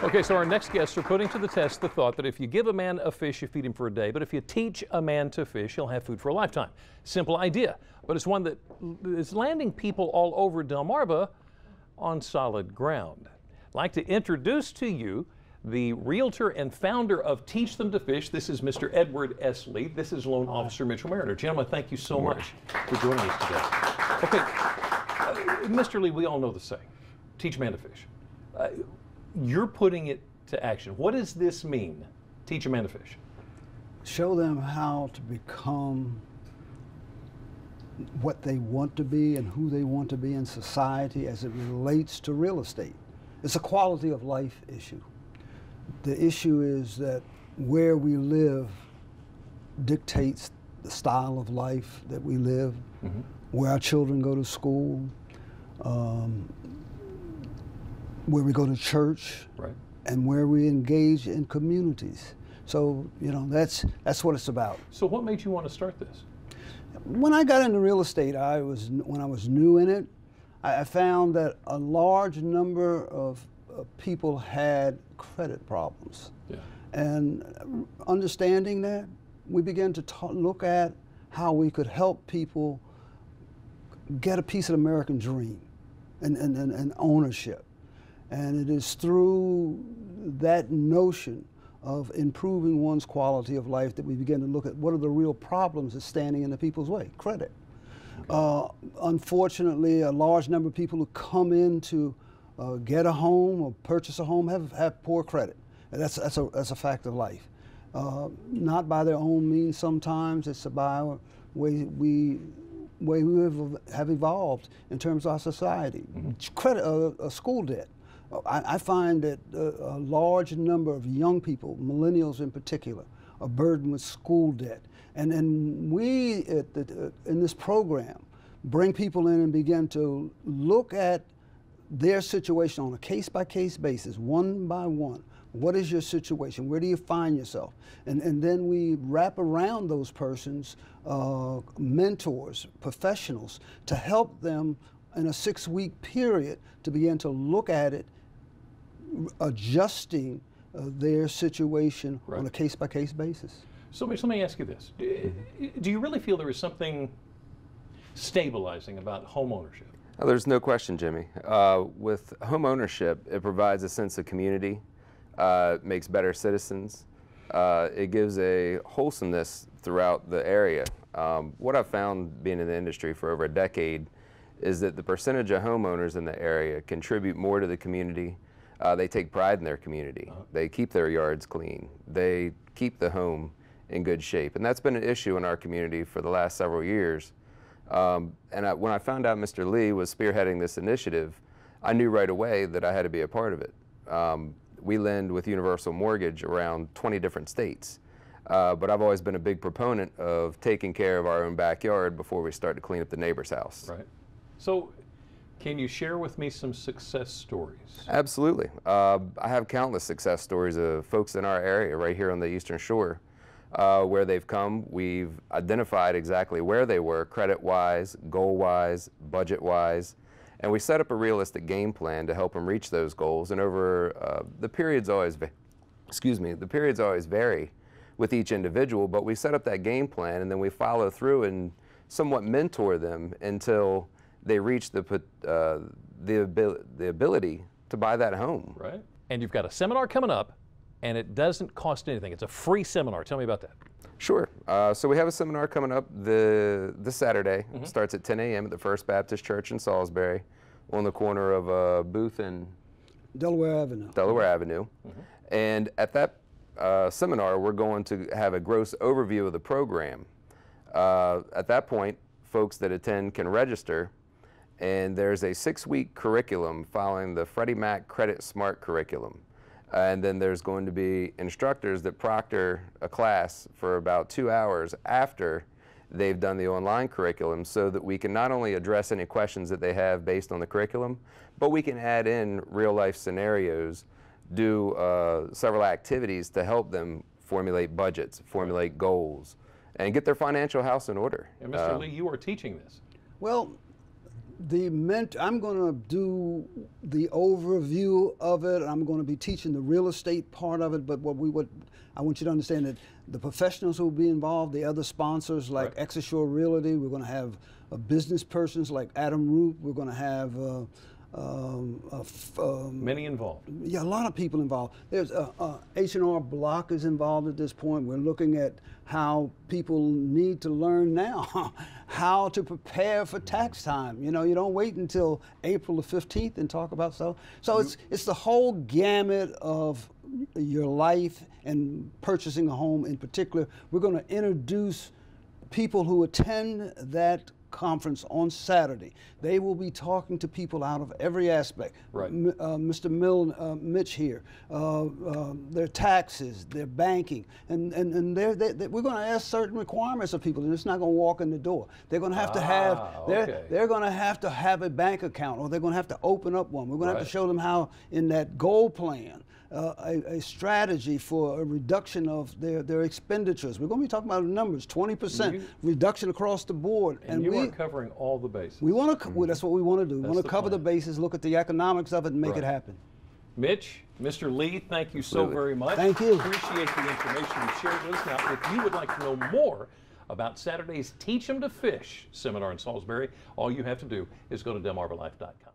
Okay, so our next guests are putting to the test the thought that if you give a man a fish, you feed him for a day, but if you teach a man to fish, he'll have food for a lifetime. Simple idea, but it's one that is landing people all over Delmarva on solid ground. I'd like to introduce to you the realtor and founder of Teach Them to Fish. This is Mr. Edward S. Lee. This is Loan Officer Mitchell Mariner. Gentlemen, thank you so much for joining us today. Okay, Mr. Lee, we all know the saying, teach a man to fish. You're putting it to action. What does this mean, teach a man to fish? Show them how to become what they want to be and who they want to be in society as it relates to real estate. It's a quality of life issue. The issue is that where we live dictates the style of life that we live, where our children go to school, where we go to church, and where we engage in communities. So, you know, that's what it's about. So what made you want to start this? When I got into real estate, when I was new in it, I found that a large number of people had credit problems. And understanding that, we began to look at how we could help people get a piece of the American dream and ownership. And it is through that notion of improving one's quality of life that we begin to look at what are the real problems that's standing in the people's way. Credit. Unfortunately, a large number of people who come in to get a home or purchase a home have poor credit. And that's a fact of life. Not by their own means sometimes, it's by the way we have evolved in terms of our society. Credit, school debt. I find that a large number of young people, millennials in particular, are burdened with school debt. And we, in this program, bring people in and begin to look at their situation on a case-by-case basis, one by one. What is your situation? Where do you find yourself? And then we wrap around those persons, mentors, professionals, to help them in a 6-week period to begin to look at it, adjusting their situation on a case-by-case basis. So Mitch, let me ask you this. Do you really feel there is something stabilizing about home ownership? There's no question, Jimmy. With home ownership, it provides a sense of community, makes better citizens. It gives a wholesomeness throughout the area. What I've found being in the industry for over a decade is that the percentage of homeowners in the area contribute more to the community. They take pride in their community. They keep their yards clean. They keep the home in good shape. And that's been an issue in our community for the last several years. When I found out Mr. Lee was spearheading this initiative, I knew right away that I had to be a part of it. We lend with Universal Mortgage around 20 different states. But I've always been a big proponent of taking care of our own backyard before we start to clean up the neighbor's house. Right. So, can you share with me some success stories? Absolutely. I have countless success stories of folks in our area right here on the Eastern Shore where they've come. We've identified exactly where they were credit-wise, goal-wise, budget-wise, and we set up a realistic game plan to help them reach those goals. And over the periods always vary with each individual, but we set up that game plan and then we follow through and somewhat mentor them until they reach the ability to buy that home. Right. And you've got a seminar coming up, and it doesn't cost anything. It's a free seminar. Tell me about that. Sure. So we have a seminar coming up this Saturday. It starts at 10 a.m. at the First Baptist Church in Salisbury on the corner of Booth and Delaware Avenue. Delaware Avenue. And at that seminar, we're going to have a gross overview of the program. At that point, folks that attend can register. And there's a 6-week curriculum following the Freddie Mac Credit Smart curriculum. And then there's going to be instructors that proctor a class for about 2 hours after they've done the online curriculum so that we can not only address any questions that they have based on the curriculum, but we can add in real-life scenarios, do several activities to help them formulate budgets, formulate goals, and get their financial house in order. And Mr. Lee, you are teaching this. Well, I'm going to do the overview of it. I'm going to be teaching the real estate part of it. But I want you to understand that the professionals who will be involved, the other sponsors like Exashore Realty, we're going to have business persons like Adam Root. We're going to have many involved. Yeah, a lot of people involved. There's H&R Block is involved at this point. We're looking at how people need to learn now how to prepare for tax time. You know, you don't wait until April the 15th and talk about stuff. So it's the whole gamut of your life and purchasing a home in particular. We're going to introduce people who attend that conference on Saturday. They will be talking to people out of every aspect. Right. Mr. Mitch here, their taxes, their banking, and we're going to ask certain requirements of people, and it's not going to walk in the door. They're going to have to have they're going to have a bank account, or they're going to have to open up one. We're going to have to show them how in that goal plan. A strategy for a reduction of their expenditures. We're going to be talking about the numbers, 20% reduction across the board. And you are covering all the bases. We want to. That's what we want to do. We want to cover the bases, look at the economics of it, and make it happen. Mitch, Mr. Lee, thank you so very much. Thank you. Appreciate the information you shared with us. Now, if you would like to know more about Saturday's Teach 'em to Fish seminar in Salisbury, all you have to do is go to delmarvalife.com.